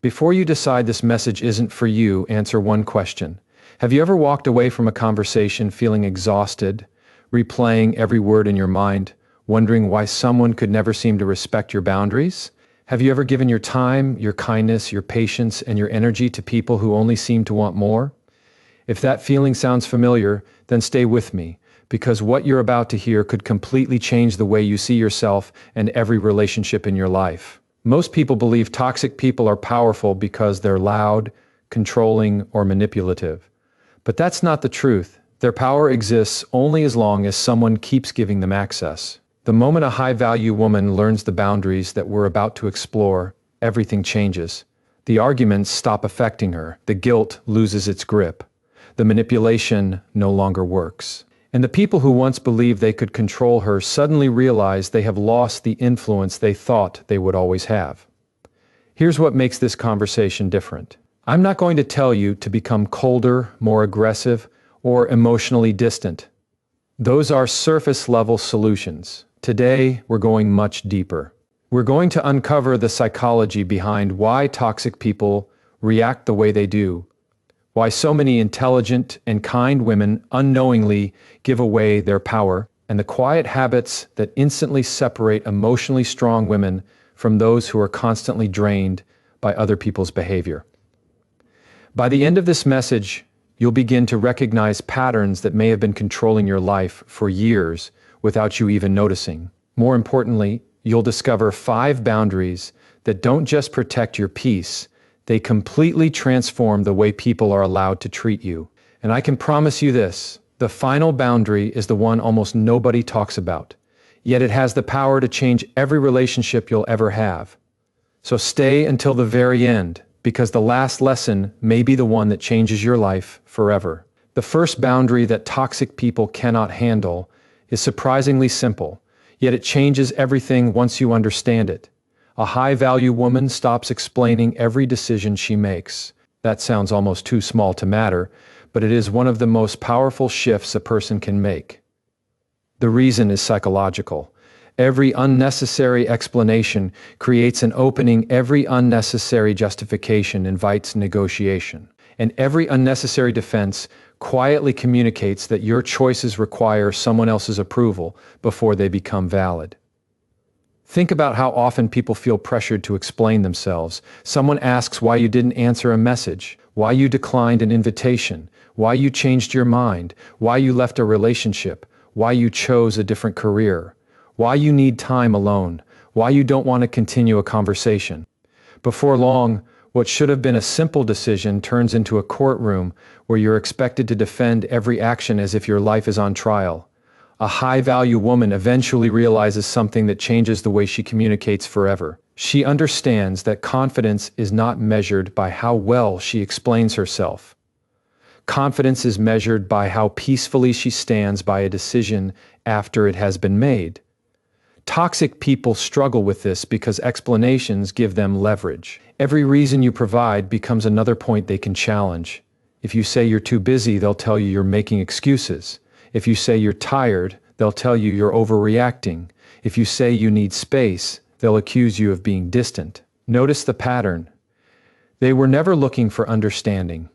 Before you decide this message isn't for you, answer one question. Have you ever walked away from a conversation feeling exhausted, replaying every word in your mind, wondering why someone could never seem to respect your boundaries? Have you ever given your time, your kindness, your patience, and your energy to people who only seem to want more? If that feeling sounds familiar, then stay with me, because what you're about to hear could completely change the way you see yourself and every relationship in your life. Most people believe toxic people are powerful because they're loud, controlling, or manipulative. But that's not the truth. Their power exists only as long as someone keeps giving them access. The moment a high-value woman learns the boundaries that we're about to explore, everything changes. The arguments stop affecting her. The guilt loses its grip. The manipulation no longer works. And the people who once believed they could control her suddenly realize they have lost the influence they thought they would always have. Here's what makes this conversation different. I'm not going to tell you to become colder, more aggressive, or emotionally distant. Those are surface-level solutions. Today, we're going much deeper. We're going to uncover the psychology behind why toxic people react the way they do, why so many intelligent and kind women unknowingly give away their power, and the quiet habits that instantly separate emotionally strong women from those who are constantly drained by other people's behavior. By the end of this message, you'll begin to recognize patterns that may have been controlling your life for years without you even noticing. More importantly, you'll discover 5 boundaries that don't just protect your peace, they completely transform the way people are allowed to treat you. And I can promise you this, the final boundary is the one almost nobody talks about. Yet it has the power to change every relationship you'll ever have. So stay until the very end, because the last lesson may be the one that changes your life forever. The first boundary that toxic people cannot handle is surprisingly simple, yet it changes everything once you understand it. A high-value woman stops explaining every decision she makes. That sounds almost too small to matter, but it is one of the most powerful shifts a person can make. The reason is psychological. Every unnecessary explanation creates an opening. Every unnecessary justification invites negotiation. And every unnecessary defense quietly communicates that your choices require someone else's approval before they become valid. Think about how often people feel pressured to explain themselves. Someone asks why you didn't answer a message, why you declined an invitation, why you changed your mind, why you left a relationship, why you chose a different career, why you need time alone, why you don't want to continue a conversation. Before long, what should have been a simple decision turns into a courtroom where you're expected to defend every action as if your life is on trial. A high-value woman eventually realizes something that changes the way she communicates forever. She understands that confidence is not measured by how well she explains herself. Confidence is measured by how peacefully she stands by a decision after it has been made. Toxic people struggle with this because explanations give them leverage. Every reason you provide becomes another point they can challenge. If you say you're too busy, they'll tell you you're making excuses. If you say you're tired, they'll tell you you're overreacting. If you say you need space, they'll accuse you of being distant. Notice the pattern. They were never looking for understanding.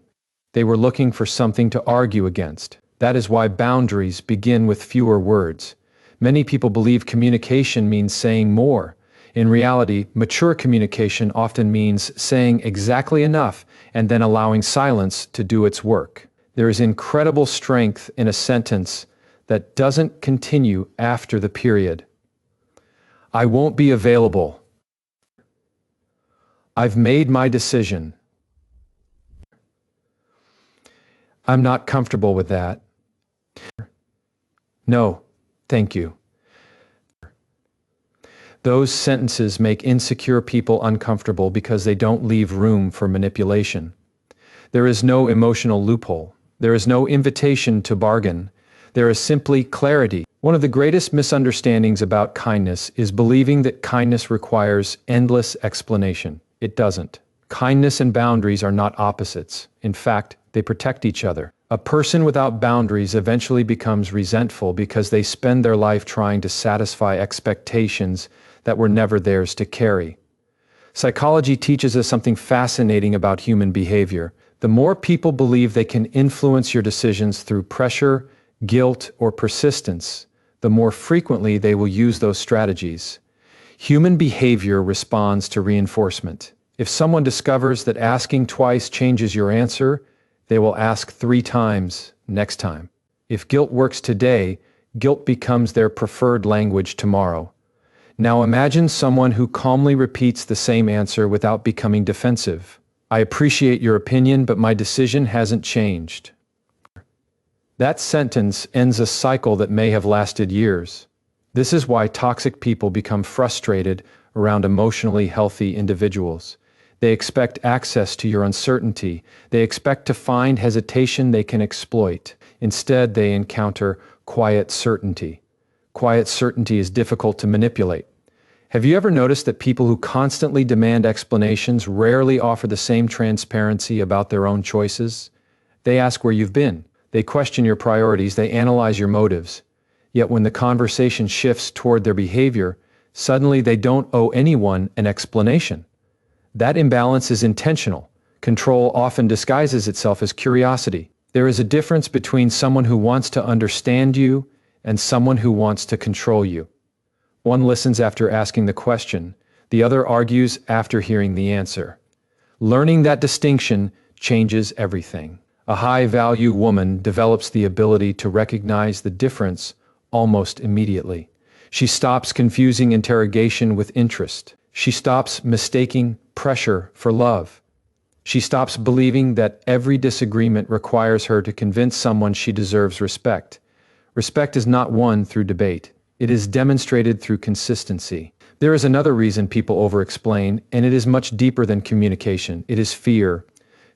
They were looking for something to argue against. That is why boundaries begin with fewer words. Many people believe communication means saying more. In reality, mature communication often means saying exactly enough and then allowing silence to do its work. There is incredible strength in a sentence that doesn't continue after the period. I won't be available. I've made my decision. I'm not comfortable with that. No, thank you. Those sentences make insecure people uncomfortable because they don't leave room for manipulation. There is no emotional loophole. There is no invitation to bargain. There is simply clarity. One of the greatest misunderstandings about kindness is believing that kindness requires endless explanation. It doesn't. Kindness and boundaries are not opposites. In fact, they protect each other. A person without boundaries eventually becomes resentful because they spend their life trying to satisfy expectations that were never theirs to carry. Psychology teaches us something fascinating about human behavior. The more people believe they can influence your decisions through pressure, guilt, or persistence, the more frequently they will use those strategies. Human behavior responds to reinforcement. If someone discovers that asking twice changes your answer, they will ask 3 times next time. If guilt works today, guilt becomes their preferred language tomorrow. Now imagine someone who calmly repeats the same answer without becoming defensive. I appreciate your opinion, but my decision hasn't changed. That sentence ends a cycle that may have lasted years. This is why toxic people become frustrated around emotionally healthy individuals. They expect access to your uncertainty. They expect to find hesitation they can exploit. Instead, they encounter quiet certainty. Quiet certainty is difficult to manipulate. Have you ever noticed that people who constantly demand explanations rarely offer the same transparency about their own choices? They ask where you've been. They question your priorities. They analyze your motives. Yet when the conversation shifts toward their behavior, suddenly they don't owe anyone an explanation. That imbalance is intentional. Control often disguises itself as curiosity. There is a difference between someone who wants to understand you and someone who wants to control you. One listens after asking the question, the other argues after hearing the answer. Learning that distinction changes everything. A high-value woman develops the ability to recognize the difference almost immediately. She stops confusing interrogation with interest. She stops mistaking pressure for love. She stops believing that every disagreement requires her to convince someone she deserves respect. Respect is not won through debate. It is demonstrated through consistency. There is another reason people over-explain, and it is much deeper than communication. It is fear.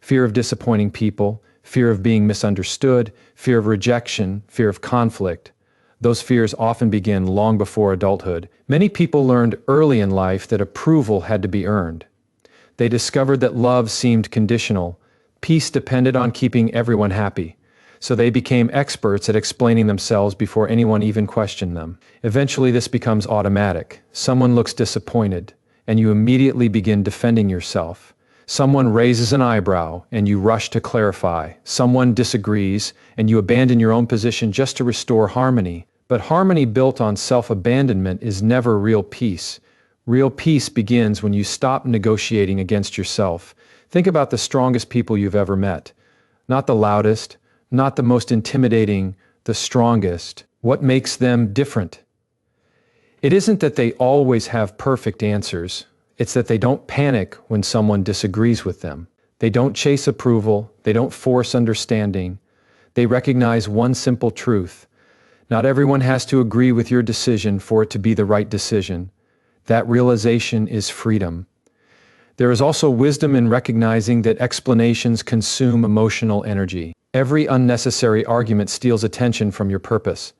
Fear of disappointing people, fear of being misunderstood, fear of rejection, fear of conflict. Those fears often begin long before adulthood. Many people learned early in life that approval had to be earned. They discovered that love seemed conditional. Peace depended on keeping everyone happy. So they became experts at explaining themselves before anyone even questioned them. Eventually, this becomes automatic. Someone looks disappointed, and you immediately begin defending yourself. Someone raises an eyebrow, and you rush to clarify. Someone disagrees, and you abandon your own position just to restore harmony. But harmony built on self-abandonment is never real peace. Real peace begins when you stop negotiating against yourself. Think about the strongest people you've ever met. Not the loudest, not the most intimidating, the strongest. What makes them different? It isn't that they always have perfect answers. It's that they don't panic when someone disagrees with them. They don't chase approval. They don't force understanding. They recognize one simple truth. Not everyone has to agree with your decision for it to be the right decision. That realization is freedom. There is also wisdom in recognizing that explanations consume emotional energy. Every unnecessary argument steals attention from your purpose.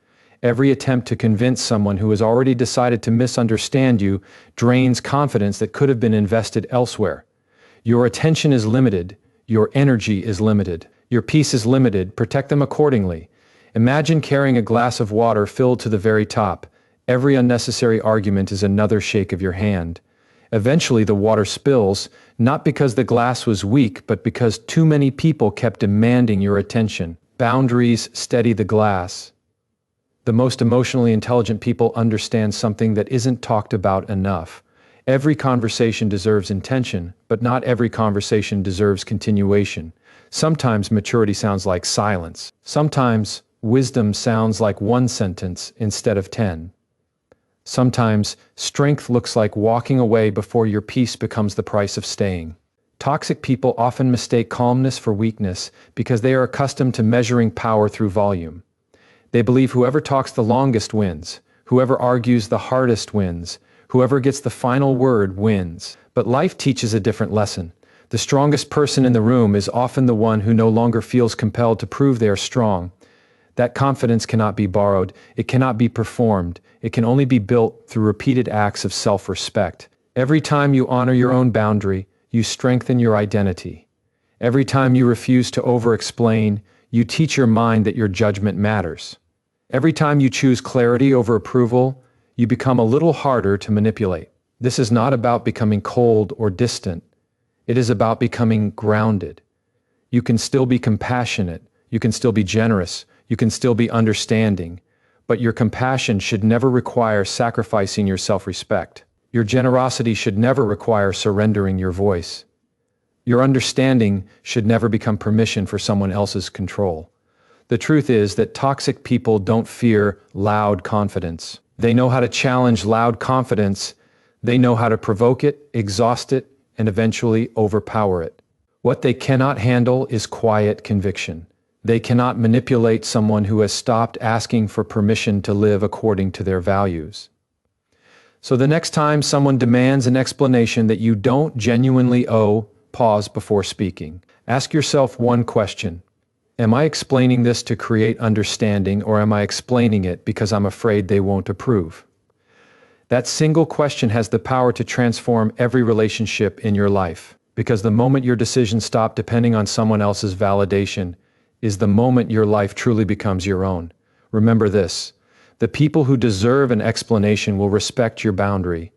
Every attempt to convince someone who has already decided to misunderstand you drains confidence that could have been invested elsewhere. Your attention is limited. Your energy is limited. Your peace is limited. Protect them accordingly. Imagine carrying a glass of water filled to the very top. Every unnecessary argument is another shake of your hand. Eventually the water spills, not because the glass was weak, but because too many people kept demanding your attention. Boundaries steady the glass. The most emotionally intelligent people understand something that isn't talked about enough. Every conversation deserves intention, but not every conversation deserves continuation. Sometimes maturity sounds like silence. Sometimes wisdom sounds like one sentence instead of 10. Sometimes strength looks like walking away before your peace becomes the price of staying. Toxic people often mistake calmness for weakness because they are accustomed to measuring power through volume. They believe whoever talks the longest wins, whoever argues the hardest wins, whoever gets the final word wins. But life teaches a different lesson. The strongest person in the room is often the one who no longer feels compelled to prove they are strong. That confidence cannot be borrowed. It cannot be performed. It can only be built through repeated acts of self-respect. Every time you honor your own boundary, you strengthen your identity. Every time you refuse to over-explain, you teach your mind that your judgment matters. Every time you choose clarity over approval, you become a little harder to manipulate. This is not about becoming cold or distant. It is about becoming grounded. You can still be compassionate, you can still be generous, you can still be understanding, but your compassion should never require sacrificing your self-respect. Your generosity should never require surrendering your voice. Your understanding should never become permission for someone else's control. The truth is that toxic people don't fear loud confidence. They know how to challenge loud confidence. They know how to provoke it, exhaust it, and eventually overpower it. What they cannot handle is quiet conviction. They cannot manipulate someone who has stopped asking for permission to live according to their values. So the next time someone demands an explanation that you don't genuinely owe, pause before speaking. Ask yourself one question. Am I explaining this to create understanding, or am I explaining it because I'm afraid they won't approve? That single question has the power to transform every relationship in your life, because the moment your decisions stop depending on someone else's validation is the moment your life truly becomes your own. Remember this: the people who deserve an explanation will respect your boundary,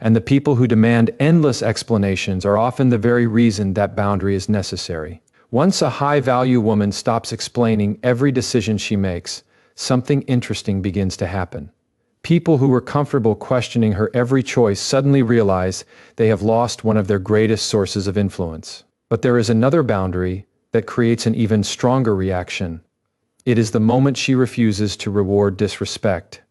and the people who demand endless explanations are often the very reason that boundary is necessary. Once a high-value woman stops explaining every decision she makes, something interesting begins to happen. People who were comfortable questioning her every choice suddenly realize they have lost one of their greatest sources of influence. But there is another boundary that creates an even stronger reaction. It is the moment she refuses to reward disrespect.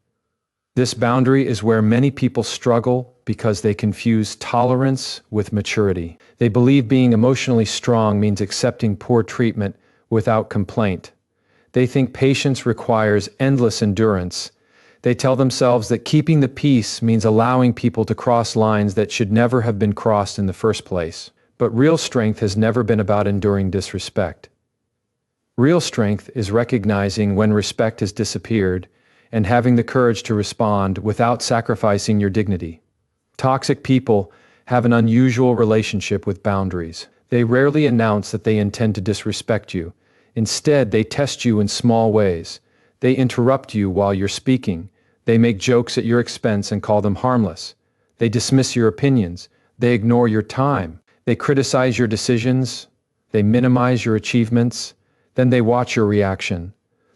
This boundary is where many people struggle because they confuse tolerance with maturity. They believe being emotionally strong means accepting poor treatment without complaint. They think patience requires endless endurance. They tell themselves that keeping the peace means allowing people to cross lines that should never have been crossed in the first place. But real strength has never been about enduring disrespect. Real strength is recognizing when respect has disappeared and having the courage to respond without sacrificing your dignity. Toxic people have an unusual relationship with boundaries. They rarely announce that they intend to disrespect you. Instead, they test you in small ways. They interrupt you while you're speaking. They make jokes at your expense and call them harmless. They dismiss your opinions. They ignore your time. They criticize your decisions. They minimize your achievements. Then they watch your reaction.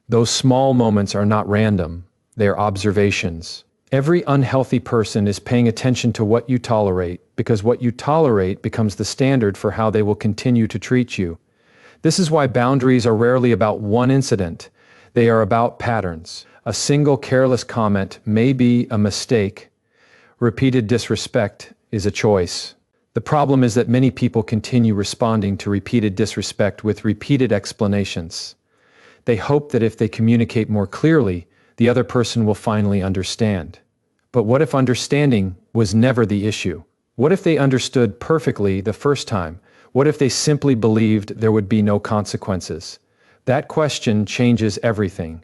Those small moments are not random. They are observations. Every unhealthy person is paying attention to what you tolerate, because what you tolerate becomes the standard for how they will continue to treat you. This is why boundaries are rarely about one incident. They are about patterns. A single careless comment may be a mistake. Repeated disrespect is a choice. The problem is that many people continue responding to repeated disrespect with repeated explanations. They hope that if they communicate more clearly, the other person will finally understand. But what if understanding was never the issue? What if they understood perfectly the first time? What if they simply believed there would be no consequences? That question changes everything.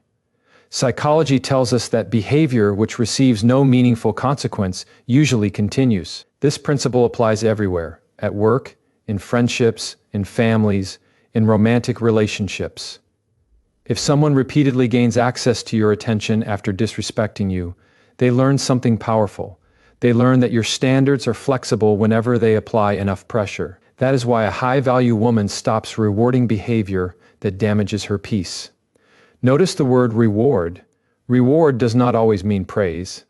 Psychology tells us that behavior which receives no meaningful consequence usually continues. This principle applies everywhere: at work, in friendships, in families, in romantic relationships. If someone repeatedly gains access to your attention after disrespecting you, they learn something powerful. They learn that your standards are flexible whenever they apply enough pressure. That is why a high-value woman stops rewarding behavior that damages her peace. Notice the word reward. Reward does not always mean praise.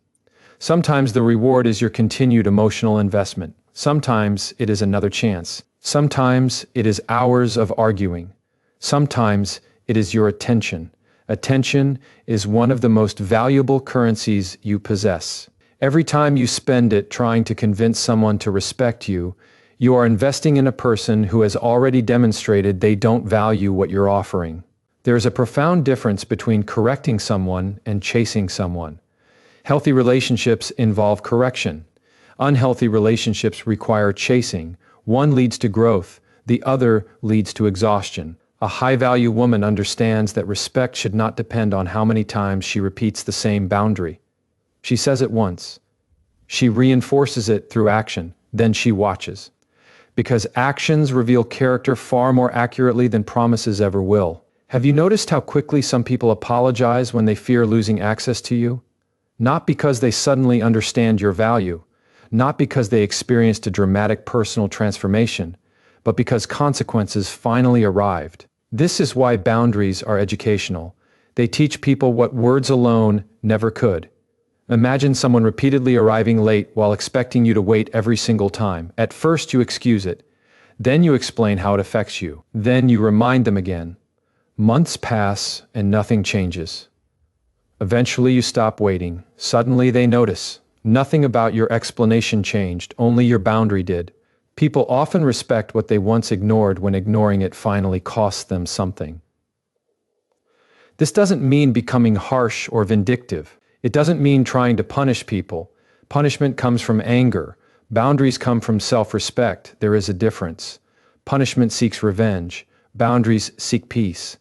Sometimes the reward is your continued emotional investment. Sometimes it is another chance. Sometimes it is hours of arguing. Sometimes it is your attention. Attention is one of the most valuable currencies you possess. Every time you spend it trying to convince someone to respect you, you are investing in a person who has already demonstrated they don't value what you're offering. There is a profound difference between correcting someone and chasing someone. Healthy relationships involve correction. Unhealthy relationships require chasing. One leads to growth, the other leads to exhaustion. A high-value woman understands that respect should not depend on how many times she repeats the same boundary. She says it once. She reinforces it through action. Then she watches. Because actions reveal character far more accurately than promises ever will. Have you noticed how quickly some people apologize when they fear losing access to you? Not because they suddenly understand your value, not because they experienced a dramatic personal transformation, but because consequences finally arrived. This is why boundaries are educational. They teach people what words alone never could. Imagine someone repeatedly arriving late while expecting you to wait every single time. At first you excuse it. Then you explain how it affects you. Then you remind them again. Months pass and nothing changes. Eventually you stop waiting. Suddenly they notice. Nothing about your explanation changed, only your boundary did. People often respect what they once ignored when ignoring it finally costs them something. This doesn't mean becoming harsh or vindictive. It doesn't mean trying to punish people. Punishment comes from anger. Boundaries come from self-respect. There is a difference. Punishment seeks revenge. Boundaries seek peace.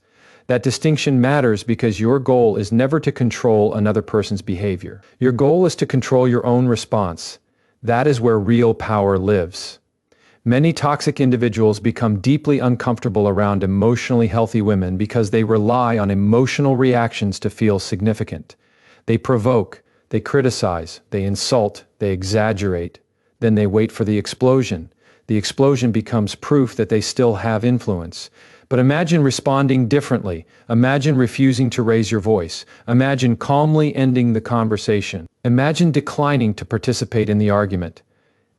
That distinction matters because your goal is never to control another person's behavior. Your goal is to control your own response. That is where real power lives. Many toxic individuals become deeply uncomfortable around emotionally healthy women because they rely on emotional reactions to feel significant. They provoke, they criticize, they insult, they exaggerate. Then they wait for the explosion. The explosion becomes proof that they still have influence. But imagine responding differently. Imagine refusing to raise your voice. Imagine calmly ending the conversation. Imagine declining to participate in the argument.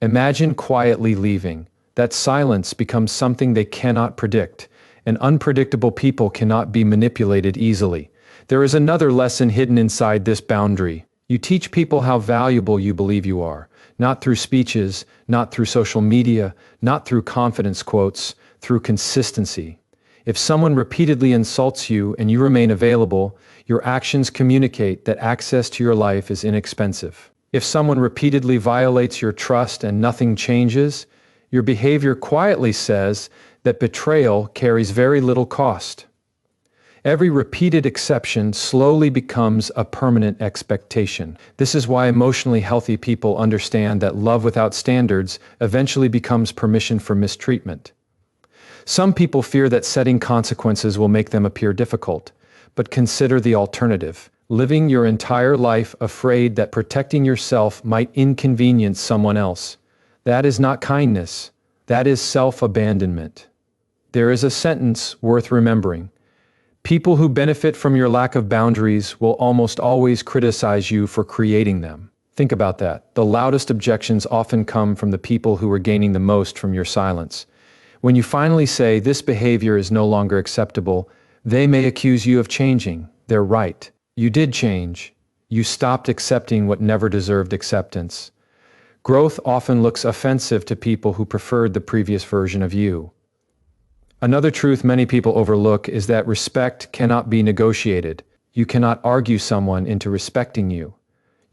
Imagine quietly leaving. That silence becomes something they cannot predict, and unpredictable people cannot be manipulated easily. There is another lesson hidden inside this boundary. You teach people how valuable you believe you are, not through speeches, not through social media, not through confidence quotes, through consistency. If someone repeatedly insults you and you remain available, your actions communicate that access to your life is inexpensive. If someone repeatedly violates your trust and nothing changes, your behavior quietly says that betrayal carries very little cost. Every repeated exception slowly becomes a permanent expectation. This is why emotionally healthy people understand that love without standards eventually becomes permission for mistreatment. Some people fear that setting consequences will make them appear difficult, but consider the alternative. Living your entire life afraid that protecting yourself might inconvenience someone else. That is not kindness. That is self-abandonment. There is a sentence worth remembering. People who benefit from your lack of boundaries will almost always criticize you for creating them. Think about that. The loudest objections often come from the people who are gaining the most from your silence. When you finally say this behavior is no longer acceptable, they may accuse you of changing. They're right. You did change. You stopped accepting what never deserved acceptance. Growth often looks offensive to people who preferred the previous version of you. Another truth many people overlook is that respect cannot be negotiated. You cannot argue someone into respecting you.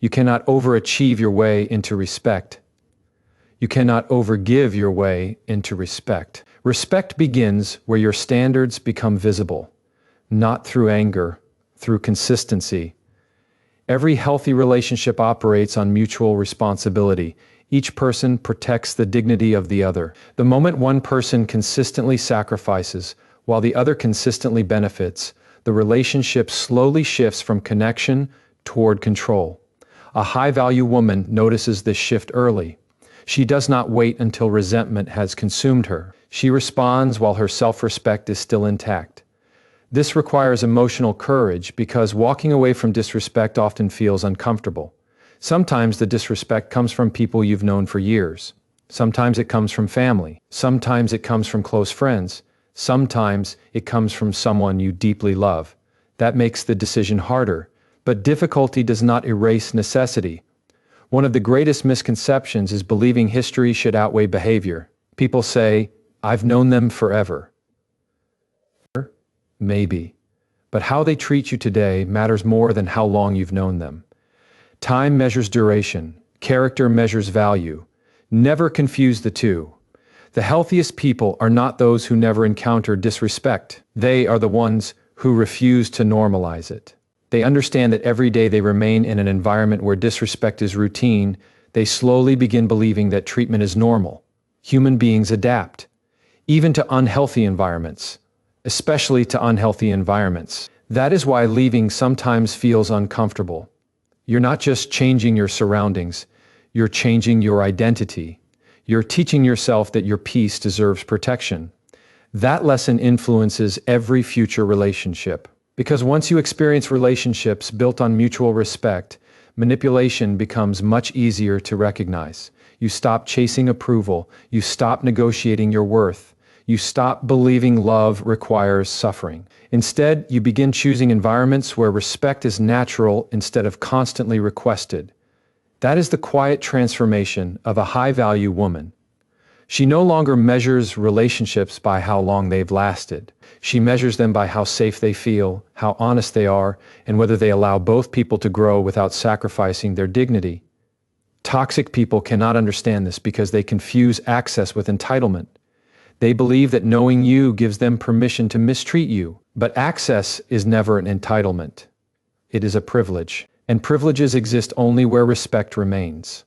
You cannot overachieve your way into respect. You cannot overgive your way into respect. Respect begins where your standards become visible, not through anger, through consistency. Every healthy relationship operates on mutual responsibility. Each person protects the dignity of the other. The moment one person consistently sacrifices, while the other consistently benefits, the relationship slowly shifts from connection toward control. A high-value woman notices this shift early. She does not wait until resentment has consumed her. She responds while her self-respect is still intact. This requires emotional courage because walking away from disrespect often feels uncomfortable. Sometimes the disrespect comes from people you've known for years. Sometimes it comes from family. Sometimes it comes from close friends. Sometimes it comes from someone you deeply love. That makes the decision harder. But difficulty does not erase necessity. One of the greatest misconceptions is believing history should outweigh behavior. People say, "I've known them forever." Maybe. But how they treat you today matters more than how long you've known them. Time measures duration. Character measures value. Never confuse the two. The healthiest people are not those who never encounter disrespect. They are the ones who refuse to normalize it. They understand that every day they remain in an environment where disrespect is routine, they slowly begin believing that treatment is normal. Human beings adapt, even to unhealthy environments. Especially to unhealthy environments. That is why leaving sometimes feels uncomfortable. You're not just changing your surroundings, You're changing your identity. You're teaching yourself that your peace deserves protection. That lesson influences every future relationship. Because once you experience relationships built on mutual respect, manipulation becomes much easier to recognize. You stop chasing approval. You stop negotiating your worth. You stop believing love requires suffering. Instead, you begin choosing environments where respect is natural instead of constantly requested. That is the quiet transformation of a high-value woman. She no longer measures relationships by how long they've lasted. She measures them by how safe they feel, how honest they are, and whether they allow both people to grow without sacrificing their dignity. Toxic people cannot understand this because they confuse access with entitlement. They believe that knowing you gives them permission to mistreat you, but access is never an entitlement. It is a privilege, and privileges exist only where respect remains.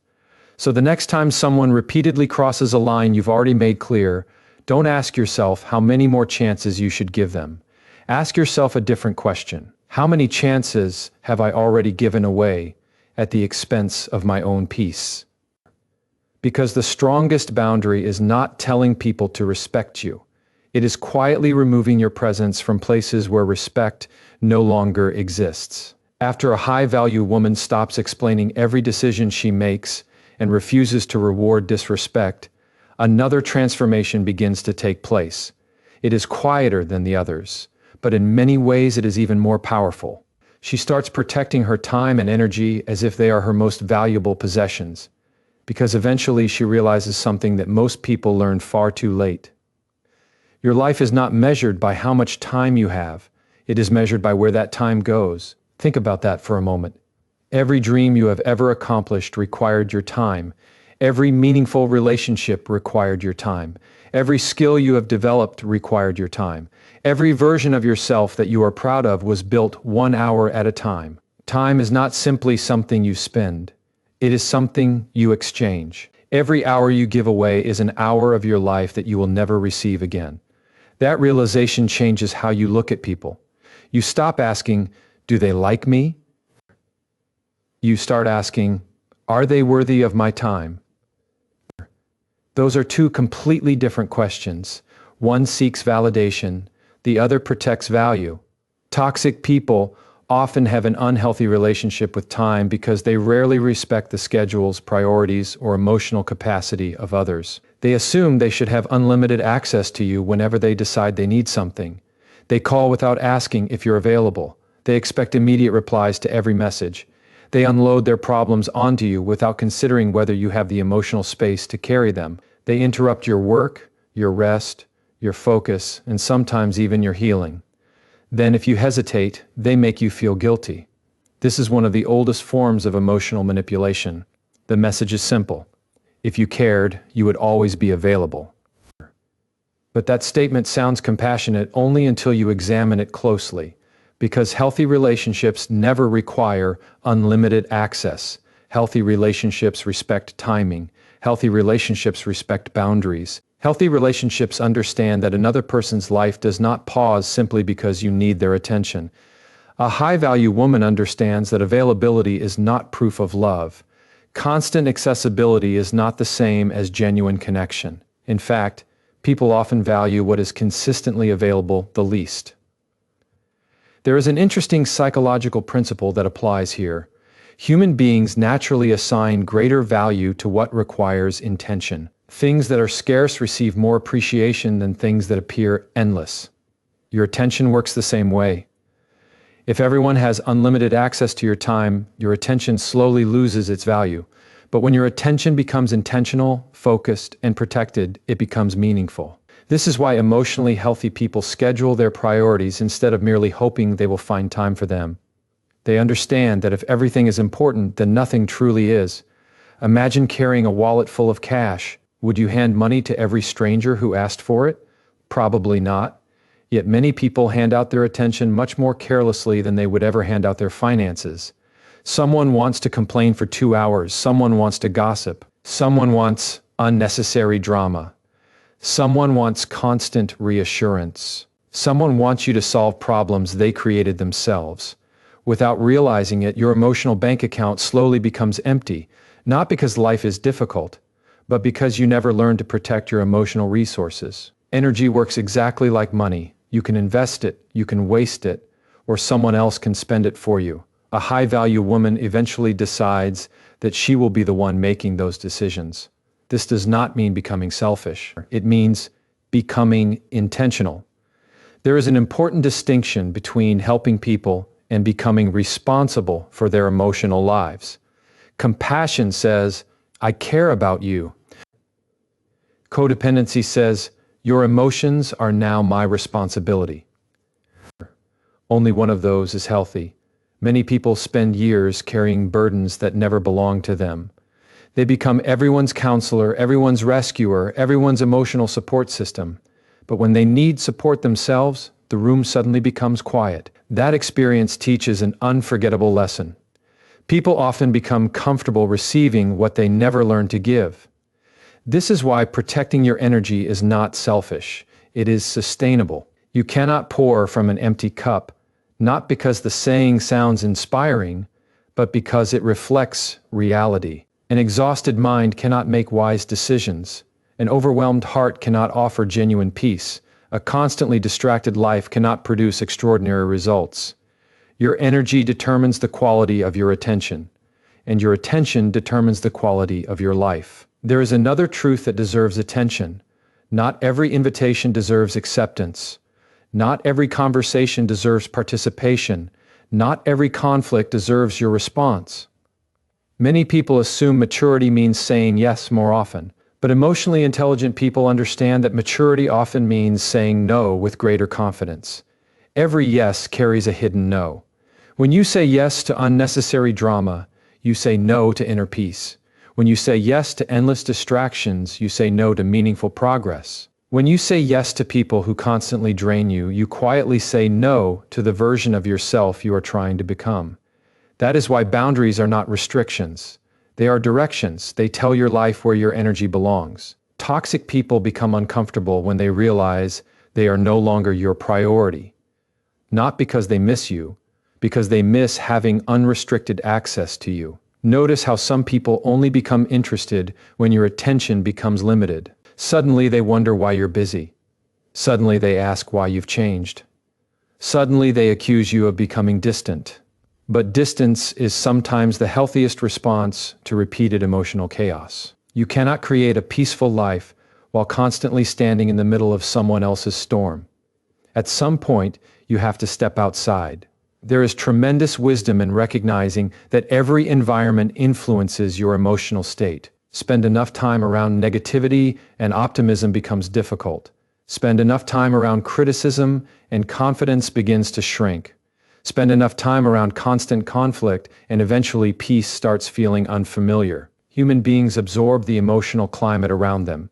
So the next time someone repeatedly crosses a line you've already made clear, don't ask yourself how many more chances you should give them. Ask yourself a different question. How many chances have I already given away at the expense of my own peace? Because the strongest boundary is not telling people to respect you. It is quietly removing your presence from places where respect no longer exists. After a high-value woman stops explaining every decision she makes and refuses to reward disrespect, another transformation begins to take place. It is quieter than the others, but in many ways it is even more powerful. She starts protecting her time and energy as if they are her most valuable possessions, because eventually she realizes something that most people learn far too late. Your life is not measured by how much time you have. It is measured by where that time goes. Think about that for a moment. Every dream you have ever accomplished required your time. Every meaningful relationship required your time. Every skill you have developed required your time. Every version of yourself that you are proud of was built 1 hour at a time. Time is not simply something you spend. It is something you exchange. Every hour you give away is an hour of your life that you will never receive again. That realization changes how you look at people. You stop asking, "Do they like me?" You start asking, "Are they worthy of my time?" Those are two completely different questions. One seeks validation, the other protects value. Toxic people often have an unhealthy relationship with time because they rarely respect the schedules, priorities, or emotional capacity of others. They assume they should have unlimited access to you whenever they decide they need something. They call without asking if you're available. They expect immediate replies to every message. They unload their problems onto you without considering whether you have the emotional space to carry them. They interrupt your work, your rest, your focus, and sometimes even your healing. Then, if you hesitate, they make you feel guilty. This is one of the oldest forms of emotional manipulation. The message is simple. If you cared, you would always be available. But that statement sounds compassionate only until you examine it closely. Because healthy relationships never require unlimited access. Healthy relationships respect timing. Healthy relationships respect boundaries. Healthy relationships understand that another person's life does not pause simply because you need their attention. A high-value woman understands that availability is not proof of love. Constant accessibility is not the same as genuine connection. In fact, people often value what is consistently available the least. There is an interesting psychological principle that applies here. Human beings naturally assign greater value to what requires intention. Things that are scarce receive more appreciation than things that appear endless. Your attention works the same way. If everyone has unlimited access to your time, your attention slowly loses its value. But when your attention becomes intentional, focused, and protected, it becomes meaningful. This is why emotionally healthy people schedule their priorities instead of merely hoping they will find time for them. They understand that if everything is important, then nothing truly is. Imagine carrying a wallet full of cash. Would you hand money to every stranger who asked for it? Probably not. Yet many people hand out their attention much more carelessly than they would ever hand out their finances. Someone wants to complain for 2 hours. Someone wants to gossip. Someone wants unnecessary drama. Someone wants constant reassurance. Someone wants you to solve problems they created themselves. Without realizing it, your emotional bank account slowly becomes empty, Not because life is difficult, but because you never learned to protect your emotional resources. Energy works exactly like money. You can invest it, you can waste it, or someone else can spend it for you. A high-value woman eventually decides that she will be the one making those decisions. This does not mean becoming selfish. It means becoming intentional. There is an important distinction between helping people and becoming responsible for their emotional lives. Compassion says, I care about you. Codependency says, your emotions are now my responsibility. Only one of those is healthy. Many people spend years carrying burdens that never belong to them. They become everyone's counselor, everyone's rescuer, everyone's emotional support system. But when they need support themselves, the room suddenly becomes quiet. That experience teaches an unforgettable lesson. People often become comfortable receiving what they never learned to give. This is why protecting your energy is not selfish. It is sustainable. You cannot pour from an empty cup, not because the saying sounds inspiring, but because it reflects reality. An exhausted mind cannot make wise decisions. An overwhelmed heart cannot offer genuine peace. A constantly distracted life cannot produce extraordinary results. Your energy determines the quality of your attention, and your attention determines the quality of your life. There is another truth that deserves attention. Not every invitation deserves acceptance. Not every conversation deserves participation. Not every conflict deserves your response. Many people assume maturity means saying yes more often, but emotionally intelligent people understand that maturity often means saying no with greater confidence. Every yes carries a hidden no. When you say yes to unnecessary drama, you say no to inner peace. When you say yes to endless distractions, you say no to meaningful progress. When you say yes to people who constantly drain you, you quietly say no to the version of yourself you are trying to become. That is why boundaries are not restrictions. They are directions. They tell your life where your energy belongs. Toxic people become uncomfortable when they realize they are no longer your priority. Not because they miss you, because they miss having unrestricted access to you. Notice how some people only become interested when your attention becomes limited. Suddenly they wonder why you're busy. Suddenly they ask why you've changed. Suddenly they accuse you of becoming distant. But distance is sometimes the healthiest response to repeated emotional chaos. You cannot create a peaceful life while constantly standing in the middle of someone else's storm. At some point, you have to step outside. There is tremendous wisdom in recognizing that every environment influences your emotional state. Spend enough time around negativity and optimism becomes difficult. Spend enough time around criticism and confidence begins to shrink. Spend enough time around constant conflict and eventually peace starts feeling unfamiliar. Human beings absorb the emotional climate around them.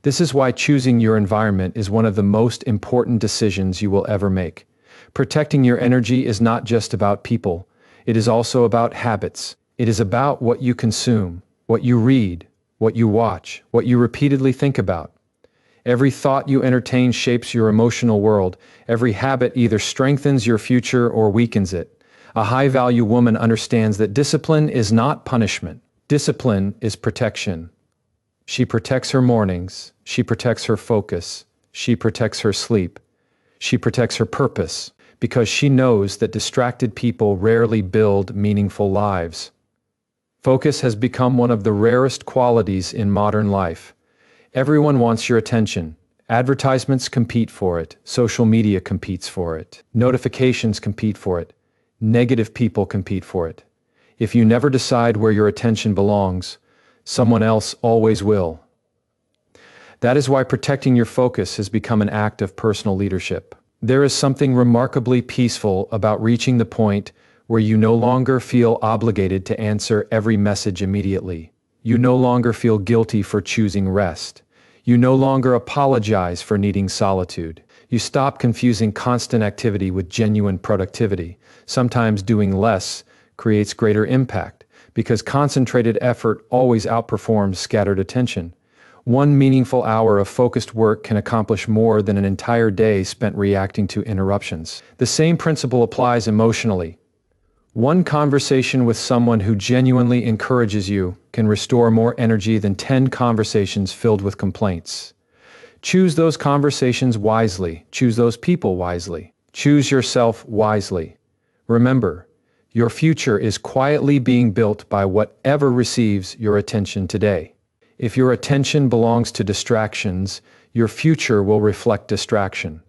This is why choosing your environment is one of the most important decisions you will ever make. Protecting your energy is not just about people. It is also about habits. It is about what you consume, what you read, what you watch, what you repeatedly think about. Every thought you entertain shapes your emotional world. Every habit either strengthens your future or weakens it. A high-value woman understands that discipline is not punishment. Discipline is protection. She protects her mornings. She protects her focus. She protects her sleep. She protects her purpose because she knows that distracted people rarely build meaningful lives. Focus has become one of the rarest qualities in modern life. Everyone wants your attention. Advertisements compete for it. Social media competes for it. Notifications compete for it. Negative people compete for it. If you never decide where your attention belongs, someone else always will. That is why protecting your focus has become an act of personal leadership. There is something remarkably peaceful about reaching the point where you no longer feel obligated to answer every message immediately. You no longer feel guilty for choosing rest. You no longer apologize for needing solitude. You stop confusing constant activity with genuine productivity. Sometimes doing less creates greater impact because concentrated effort always outperforms scattered attention. One meaningful hour of focused work can accomplish more than an entire day spent reacting to interruptions. The same principle applies emotionally. One conversation with someone who genuinely encourages you can restore more energy than 10 conversations filled with complaints. Choose those conversations wisely. Choose those people wisely. Choose yourself wisely. Remember, your future is quietly being built by whatever receives your attention today. If your attention belongs to distractions, your future will reflect distraction.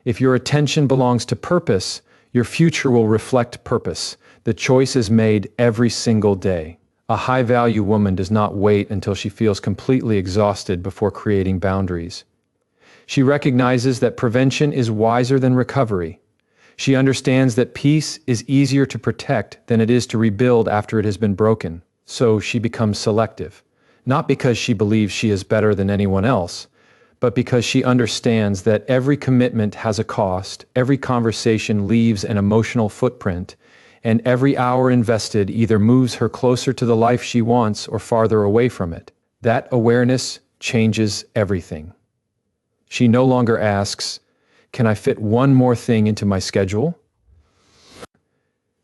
If your attention belongs to purpose, your future will reflect purpose. The choice is made every single day. A high-value woman does not wait until she feels completely exhausted before creating boundaries. She recognizes that prevention is wiser than recovery. She understands that peace is easier to protect than it is to rebuild after it has been broken. So she becomes selective, not because she believes she is better than anyone else, but because she understands that every commitment has a cost, every conversation leaves an emotional footprint, and every hour invested either moves her closer to the life she wants or farther away from it. That awareness changes everything. She no longer asks, "Can I fit one more thing into my schedule?"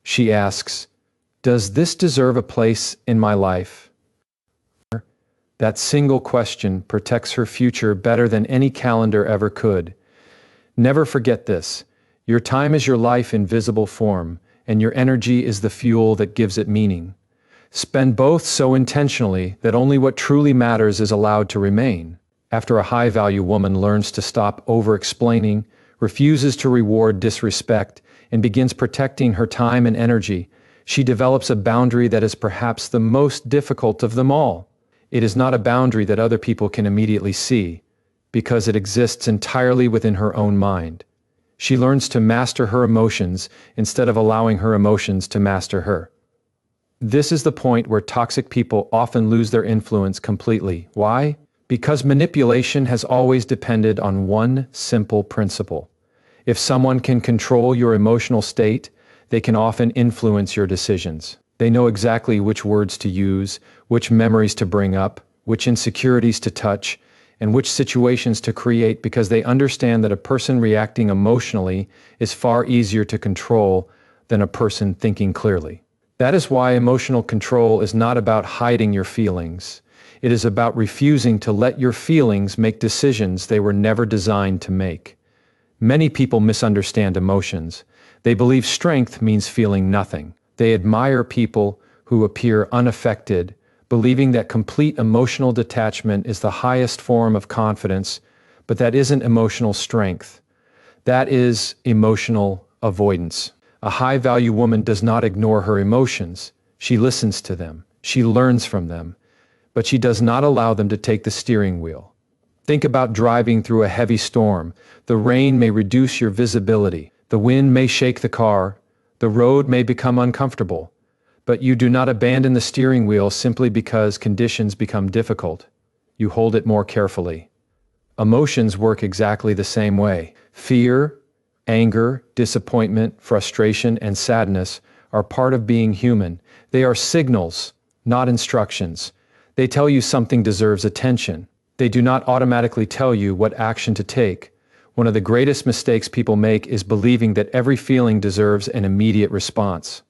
She asks, "Does this deserve a place in my life?" That single question protects her future better than any calendar ever could. Never forget this. Your time is your life in visible form, and your energy is the fuel that gives it meaning. Spend both so intentionally that only what truly matters is allowed to remain. After a high-value woman learns to stop over-explaining, refuses to reward disrespect, and begins protecting her time and energy, she develops a boundary that is perhaps the most difficult of them all. It is not a boundary that other people can immediately see, because it exists entirely within her own mind. She learns to master her emotions instead of allowing her emotions to master her. This is the point where toxic people often lose their influence completely. Why? Because manipulation has always depended on one simple principle. If someone can control your emotional state, they can often influence your decisions. They know exactly which words to use, which memories to bring up, which insecurities to touch, and which situations to create because they understand that a person reacting emotionally is far easier to control than a person thinking clearly. That is why emotional control is not about hiding your feelings. It is about refusing to let your feelings make decisions they were never designed to make. Many people misunderstand emotions. They believe strength means feeling nothing. They admire people who appear unaffected, believing that complete emotional detachment is the highest form of confidence, but that isn't emotional strength. That is emotional avoidance. A high-value woman does not ignore her emotions. She listens to them. She learns from them. But she does not allow them to take the steering wheel. Think about driving through a heavy storm. The rain may reduce your visibility. The wind may shake the car. The road may become uncomfortable. But you do not abandon the steering wheel simply because conditions become difficult. You hold it more carefully. Emotions work exactly the same way. Fear, anger, disappointment, frustration, and sadness are part of being human. They are signals, not instructions. They tell you something deserves attention. They do not automatically tell you what action to take. One of the greatest mistakes people make is believing that every feeling deserves an immediate response.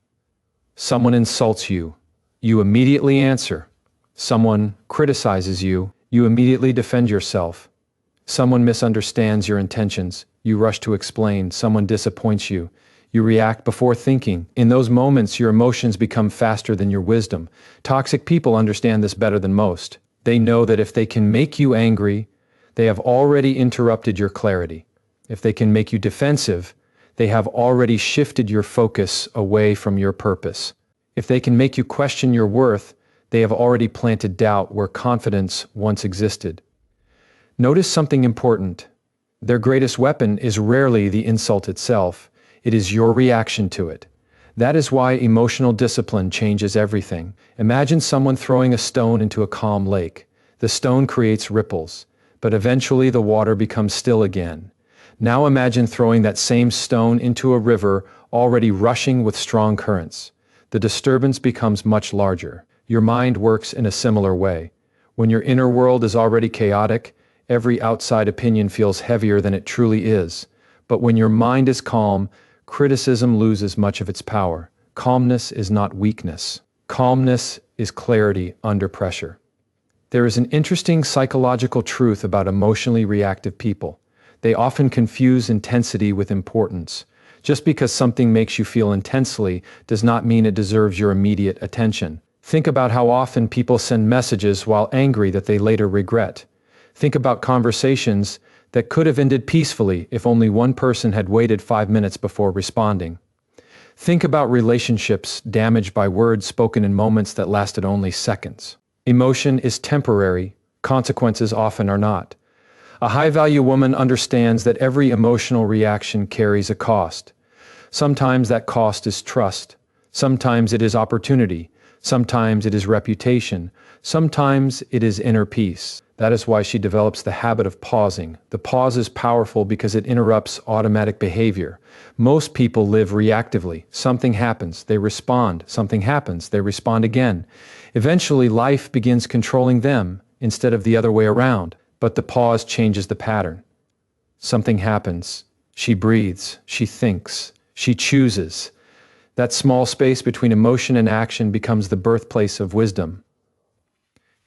Someone insults you, you immediately answer. Someone criticizes you, you immediately defend yourself. Someone misunderstands your intentions, you rush to explain. Someone disappoints you, you react before thinking. In those moments, your emotions become faster than your wisdom. Toxic people understand this better than most. They know that if they can make you angry, they have already interrupted your clarity. If they can make you defensive, they have already shifted your focus away from your purpose. If they can make you question your worth, they have already planted doubt where confidence once existed. Notice something important. Their greatest weapon is rarely the insult itself. It is your reaction to it. That is why emotional discipline changes everything. Imagine someone throwing a stone into a calm lake. The stone creates ripples, but eventually the water becomes still again. Now imagine throwing that same stone into a river already rushing with strong currents. The disturbance becomes much larger. Your mind works in a similar way. When your inner world is already chaotic, every outside opinion feels heavier than it truly is. But when your mind is calm, criticism loses much of its power. Calmness is not weakness. Calmness is clarity under pressure. There is an interesting psychological truth about emotionally reactive people. They often confuse intensity with importance. Just because something makes you feel intensely does not mean it deserves your immediate attention. Think about how often people send messages while angry that they later regret. Think about conversations that could have ended peacefully if only one person had waited 5 minutes before responding. Think about relationships damaged by words spoken in moments that lasted only seconds. Emotion is temporary, consequences often are not. A high-value woman understands that every emotional reaction carries a cost. Sometimes that cost is trust. Sometimes it is opportunity. Sometimes it is reputation. Sometimes it is inner peace. That is why she develops the habit of pausing. The pause is powerful because it interrupts automatic behavior. Most people live reactively. Something happens, they respond. Something happens, they respond again. Eventually, life begins controlling them instead of the other way around. But the pause changes the pattern. Something happens. She breathes. She thinks. She chooses. That small space between emotion and action becomes the birthplace of wisdom.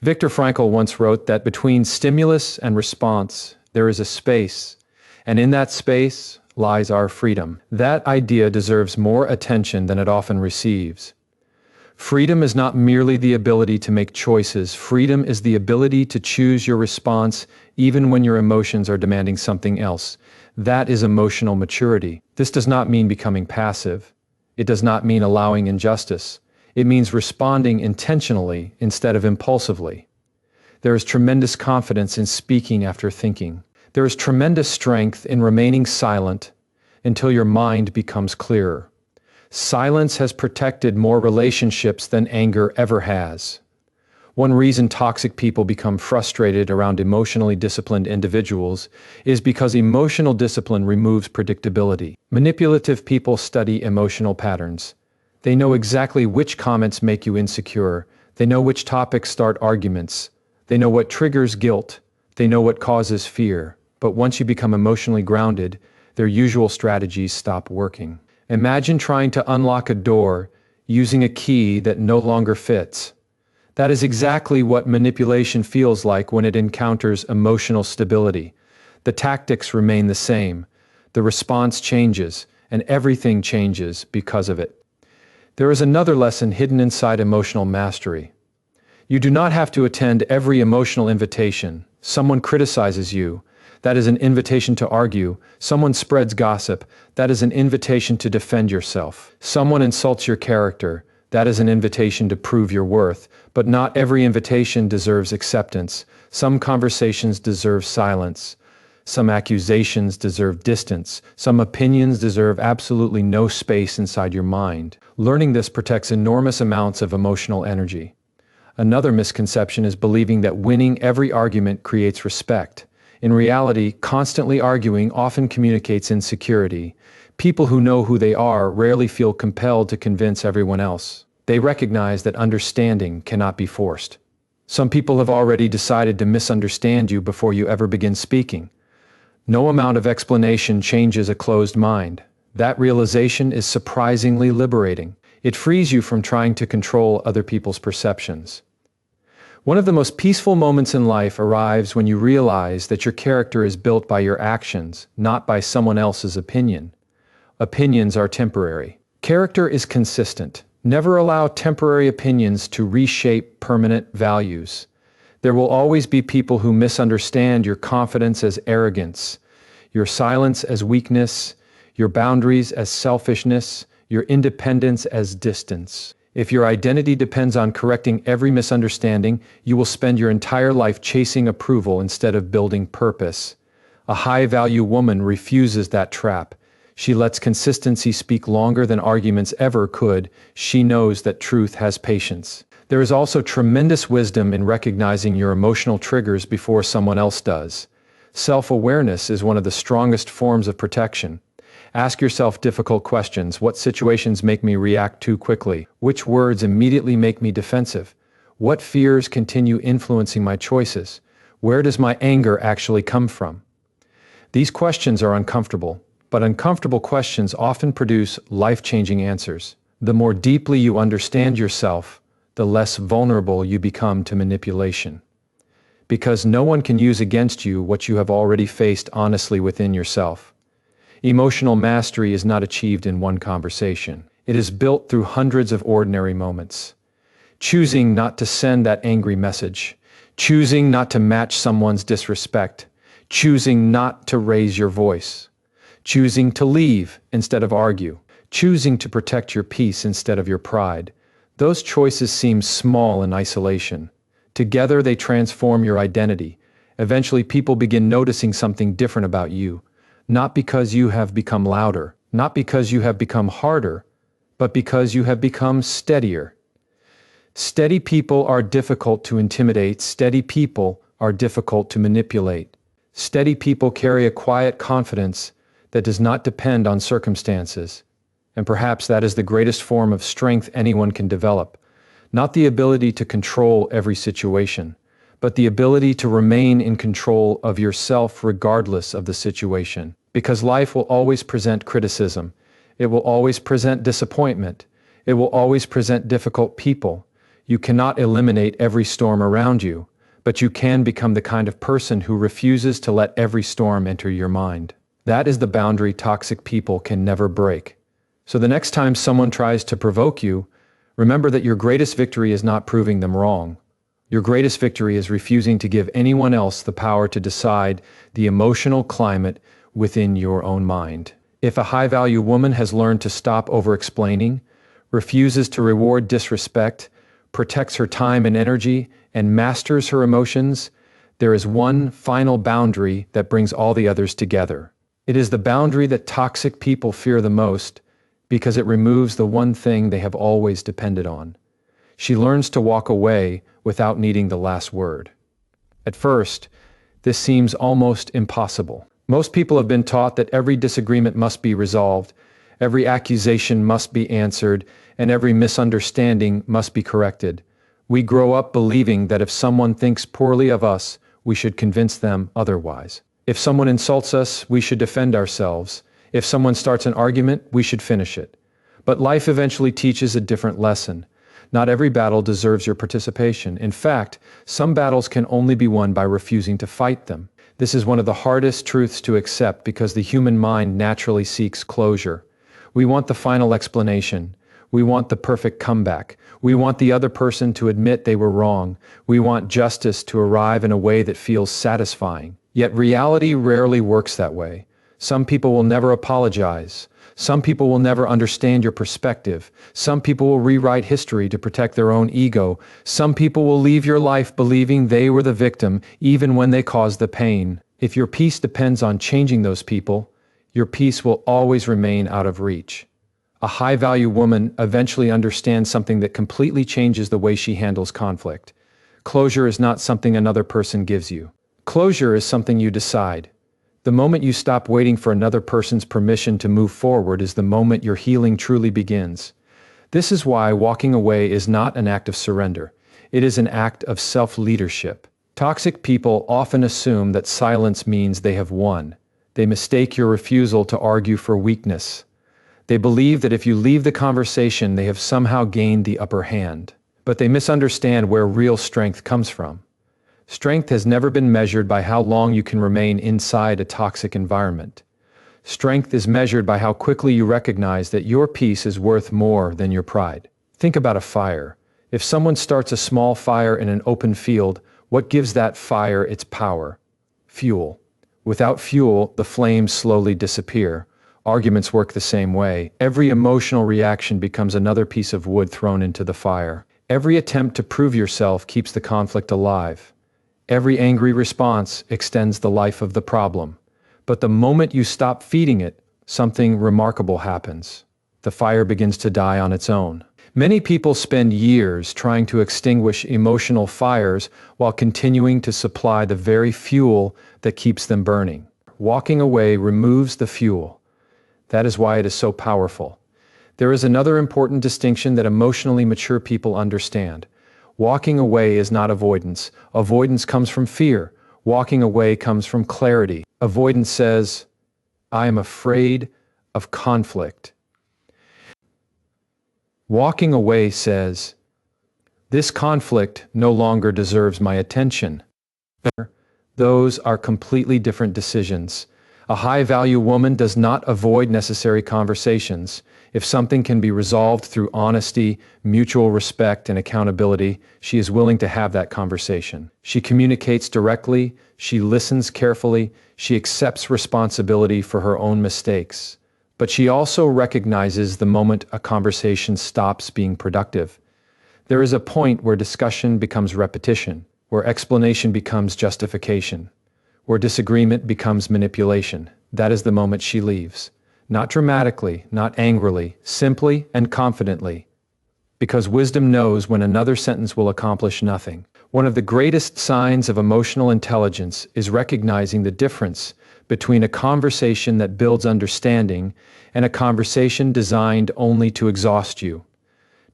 Viktor Frankl once wrote that between stimulus and response, there is a space, and in that space lies our freedom. That idea deserves more attention than it often receives. Freedom is not merely the ability to make choices. Freedom is the ability to choose your response even when your emotions are demanding something else. That is emotional maturity. This does not mean becoming passive. It does not mean allowing injustice. It means responding intentionally instead of impulsively. There is tremendous confidence in speaking after thinking. There is tremendous strength in remaining silent until your mind becomes clearer. Silence has protected more relationships than anger ever has. One reason toxic people become frustrated around emotionally disciplined individuals is because emotional discipline removes predictability. Manipulative people study emotional patterns. They know exactly which comments make you insecure. They know which topics start arguments. They know what triggers guilt. They know what causes fear. But once you become emotionally grounded, their usual strategies stop working. Imagine trying to unlock a door using a key that no longer fits. That is exactly what manipulation feels like when it encounters emotional stability. The tactics remain the same. The response changes, and everything changes because of it. There is another lesson hidden inside emotional mastery. You do not have to attend every emotional invitation. Someone criticizes you. That is an invitation to argue. Someone spreads gossip. That is an invitation to defend yourself. Someone insults your character. That is an invitation to prove your worth. But not every invitation deserves acceptance. Some conversations deserve silence. Some accusations deserve distance. Some opinions deserve absolutely no space inside your mind. Learning this protects enormous amounts of emotional energy. Another misconception is believing that winning every argument creates respect. In reality, constantly arguing often communicates insecurity. People who know who they are rarely feel compelled to convince everyone else. They recognize that understanding cannot be forced. Some people have already decided to misunderstand you before you ever begin speaking. No amount of explanation changes a closed mind. That realization is surprisingly liberating. It frees you from trying to control other people's perceptions. One of the most peaceful moments in life arrives when you realize that your character is built by your actions, not by someone else's opinion. Opinions are temporary. Character is consistent. Never allow temporary opinions to reshape permanent values. There will always be people who misunderstand your confidence as arrogance, your silence as weakness, your boundaries as selfishness, your independence as distance. If your identity depends on correcting every misunderstanding, you will spend your entire life chasing approval instead of building purpose. A high-value woman refuses that trap. She lets consistency speak longer than arguments ever could. She knows that truth has patience. There is also tremendous wisdom in recognizing your emotional triggers before someone else does. Self-awareness is one of the strongest forms of protection. Ask yourself difficult questions. What situations make me react too quickly? Which words immediately make me defensive? What fears continue influencing my choices? Where does my anger actually come from? These questions are uncomfortable, but uncomfortable questions often produce life-changing answers. The more deeply you understand yourself, the less vulnerable you become to manipulation. Because no one can use against you what you have already faced honestly within yourself. Emotional mastery is not achieved in one conversation. It is built through hundreds of ordinary moments. Choosing not to send that angry message. Choosing not to match someone's disrespect. Choosing not to raise your voice. Choosing to leave instead of argue. Choosing to protect your peace instead of your pride. Those choices seem small in isolation. Together they transform your identity. Eventually people begin noticing something different about you. Not because you have become louder, not because you have become harder, but because you have become steadier. Steady people are difficult to intimidate. Steady people are difficult to manipulate. Steady people carry a quiet confidence that does not depend on circumstances. And perhaps that is the greatest form of strength anyone can develop. Not the ability to control every situation, but the ability to remain in control of yourself regardless of the situation. Because life will always present criticism. It will always present disappointment. It will always present difficult people. You cannot eliminate every storm around you, but you can become the kind of person who refuses to let every storm enter your mind. That is the boundary toxic people can never break. So the next time someone tries to provoke you, remember that your greatest victory is not proving them wrong. Your greatest victory is refusing to give anyone else the power to decide the emotional climate within your own mind. If a high-value woman has learned to stop over-explaining, refuses to reward disrespect, protects her time and energy, and masters her emotions, there is one final boundary that brings all the others together. It is the boundary that toxic people fear the most because it removes the one thing they have always depended on. She learns to walk away without needing the last word. At first, this seems almost impossible. Most people have been taught that every disagreement must be resolved, every accusation must be answered, and every misunderstanding must be corrected. We grow up believing that if someone thinks poorly of us, we should convince them otherwise. If someone insults us, we should defend ourselves. If someone starts an argument, we should finish it. But life eventually teaches a different lesson. Not every battle deserves your participation. In fact, some battles can only be won by refusing to fight them. This is one of the hardest truths to accept because the human mind naturally seeks closure. We want the final explanation. We want the perfect comeback. We want the other person to admit they were wrong. We want justice to arrive in a way that feels satisfying. Yet reality rarely works that way. Some people will never apologize. Some people will never understand your perspective. Some people will rewrite history to protect their own ego. Some people will leave your life believing they were the victim, even when they caused the pain. If your peace depends on changing those people, your peace will always remain out of reach. A high-value woman eventually understands something that completely changes the way she handles conflict. Closure is not something another person gives you. Closure is something you decide. The moment you stop waiting for another person's permission to move forward is the moment your healing truly begins. This is why walking away is not an act of surrender. It is an act of self-leadership. Toxic people often assume that silence means they have won. They mistake your refusal to argue for weakness. They believe that if you leave the conversation, they have somehow gained the upper hand. But they misunderstand where real strength comes from. Strength has never been measured by how long you can remain inside a toxic environment. Strength is measured by how quickly you recognize that your peace is worth more than your pride. Think about a fire. If someone starts a small fire in an open field, what gives that fire its power? Fuel. Without fuel, the flames slowly disappear. Arguments work the same way. Every emotional reaction becomes another piece of wood thrown into the fire. Every attempt to prove yourself keeps the conflict alive. Every angry response extends the life of the problem. But the moment you stop feeding it, something remarkable happens. The fire begins to die on its own. Many people spend years trying to extinguish emotional fires while continuing to supply the very fuel that keeps them burning. Walking away removes the fuel. That is why it is so powerful. There is another important distinction that emotionally mature people understand. Walking away is not avoidance. Avoidance comes from fear. Walking away comes from clarity. Avoidance says, I am afraid of conflict. Walking away says, "This conflict no longer deserves my attention." Those are completely different decisions. A high-value woman does not avoid necessary conversations. If something can be resolved through honesty, mutual respect, and accountability, she is willing to have that conversation. She communicates directly, she listens carefully, she accepts responsibility for her own mistakes. But she also recognizes the moment a conversation stops being productive. There is a point where discussion becomes repetition, where explanation becomes justification, where disagreement becomes manipulation. That is the moment she leaves. Not dramatically, not angrily, simply and confidently. Because wisdom knows when another sentence will accomplish nothing. One of the greatest signs of emotional intelligence is recognizing the difference between a conversation that builds understanding and a conversation designed only to exhaust you.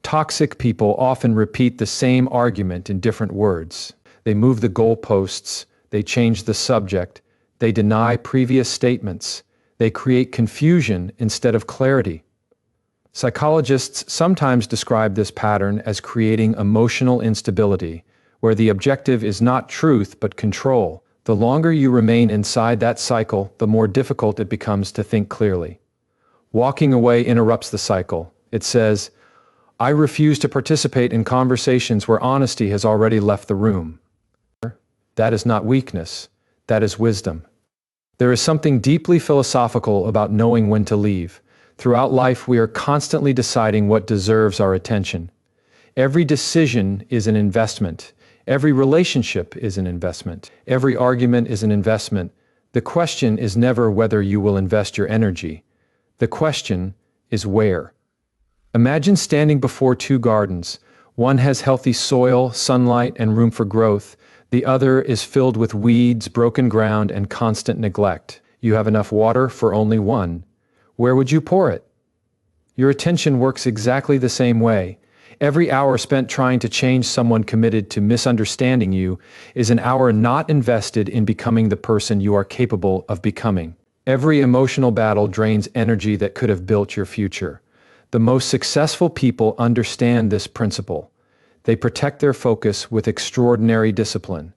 Toxic people often repeat the same argument in different words. They move the goalposts, they change the subject, they deny previous statements, they create confusion instead of clarity. Psychologists sometimes describe this pattern as creating emotional instability, where the objective is not truth but control. The longer you remain inside that cycle, the more difficult it becomes to think clearly. Walking away interrupts the cycle. It says, "I refuse to participate in conversations where honesty has already left the room." That is not weakness, that is wisdom. There is something deeply philosophical about knowing when to leave. Throughout life, we are constantly deciding what deserves our attention. Every decision is an investment. Every relationship is an investment. Every argument is an investment. The question is never whether you will invest your energy. The question is where. Imagine standing before two gardens. One has healthy soil, sunlight, and room for growth. The other is filled with weeds, broken ground, and constant neglect. You have enough water for only one. Where would you pour it? Your attention works exactly the same way. Every hour spent trying to change someone committed to misunderstanding you is an hour not invested in becoming the person you are capable of becoming. Every emotional battle drains energy that could have built your future. The most successful people understand this principle. They protect their focus with extraordinary discipline.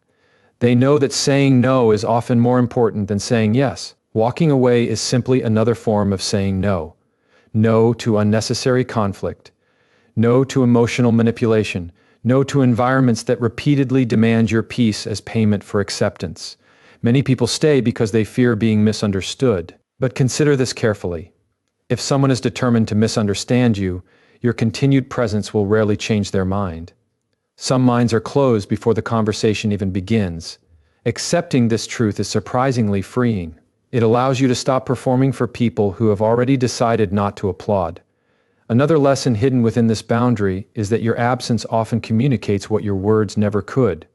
They know that saying no is often more important than saying yes. Walking away is simply another form of saying no. No to unnecessary conflict. No to emotional manipulation. No to environments that repeatedly demand your peace as payment for acceptance. Many people stay because they fear being misunderstood. But consider this carefully. If someone is determined to misunderstand you, your continued presence will rarely change their mind. Some minds are closed before the conversation even begins. Accepting this truth is surprisingly freeing. It allows you to stop performing for people who have already decided not to applaud. Another lesson hidden within this boundary is that your absence often communicates what your words never could.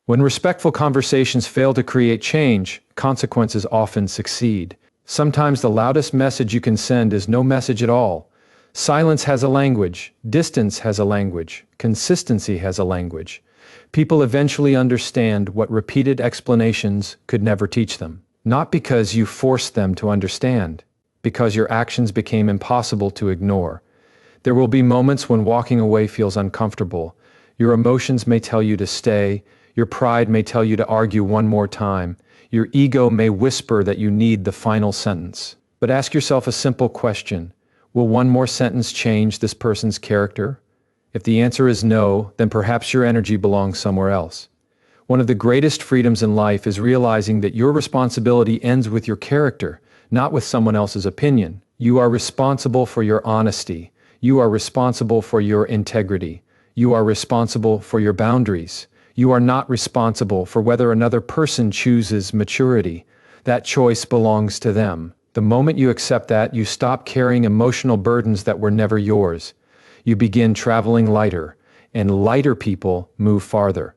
When respectful conversations fail to create change, consequences often succeed. Sometimes the loudest message you can send is no message at all. Silence has a language, distance has a language, consistency has a language. People eventually understand what repeated explanations could never teach them. Not because you forced them to understand, because your actions became impossible to ignore. There will be moments when walking away feels uncomfortable. Your emotions may tell you to stay, your pride may tell you to argue one more time, your ego may whisper that you need the final sentence. But ask yourself a simple question. Will one more sentence change this person's character? If the answer is no, then perhaps your energy belongs somewhere else. One of the greatest freedoms in life is realizing that your responsibility ends with your character, not with someone else's opinion. You are responsible for your honesty. You are responsible for your integrity. You are responsible for your boundaries. You are not responsible for whether another person chooses maturity. That choice belongs to them. The moment you accept that, you stop carrying emotional burdens that were never yours. You begin traveling lighter, and lighter people move farther.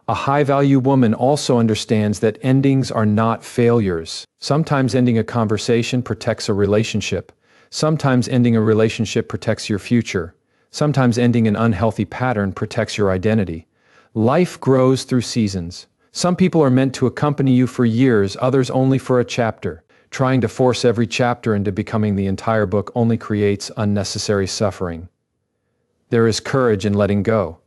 A high-value woman also understands that endings are not failures. Sometimes ending a conversation protects a relationship. Sometimes ending a relationship protects your future. Sometimes ending an unhealthy pattern protects your identity. Life grows through seasons. Some people are meant to accompany you for years, others only for a chapter. Trying to force every chapter into becoming the entire book only creates unnecessary suffering. There is courage in letting go.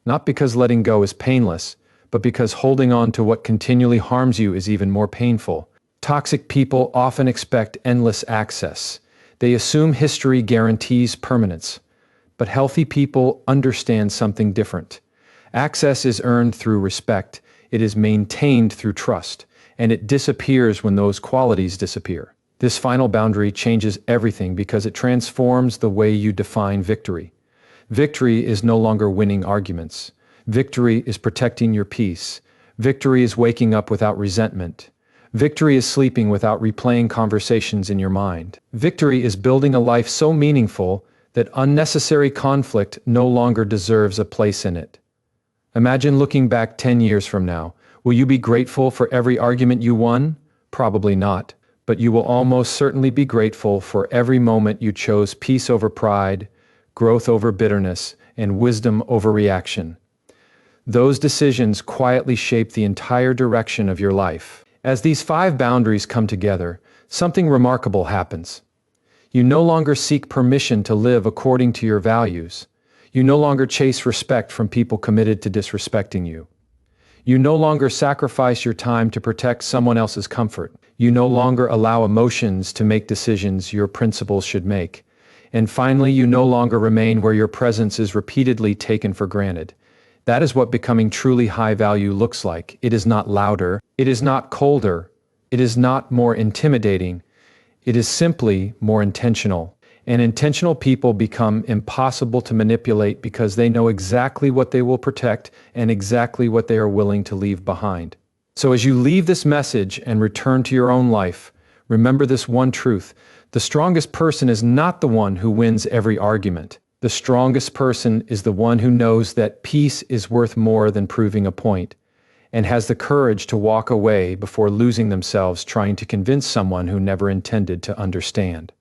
Not because letting go is painless, but because holding on to what continually harms you is even more painful. Toxic people often expect endless access. They assume history guarantees permanence. But healthy people understand something different. Access is earned through respect, it is maintained through trust, and it disappears when those qualities disappear. This final boundary changes everything because it transforms the way you define victory. Victory is no longer winning arguments. Victory is protecting your peace. Victory is waking up without resentment. Victory is sleeping without replaying conversations in your mind. Victory is building a life so meaningful that unnecessary conflict no longer deserves a place in it. Imagine looking back 10 years from now. Will you be grateful for every argument you won? Probably not. But you will almost certainly be grateful for every moment you chose peace over pride, growth over bitterness, and wisdom over reaction. Those decisions quietly shape the entire direction of your life. As these 5 boundaries come together, something remarkable happens. You no longer seek permission to live according to your values. You no longer chase respect from people committed to disrespecting you. You no longer sacrifice your time to protect someone else's comfort. You no longer allow emotions to make decisions your principles should make. And finally, you no longer remain where your presence is repeatedly taken for granted. That is what becoming truly high value looks like. It is not louder. It is not colder. It is not more intimidating. It is simply more intentional. And intentional people become impossible to manipulate because they know exactly what they will protect and exactly what they are willing to leave behind. So as you leave this message and return to your own life, remember this one truth. The strongest person is not the one who wins every argument. The strongest person is the one who knows that peace is worth more than proving a point, and has the courage to walk away before losing themselves trying to convince someone who never intended to understand.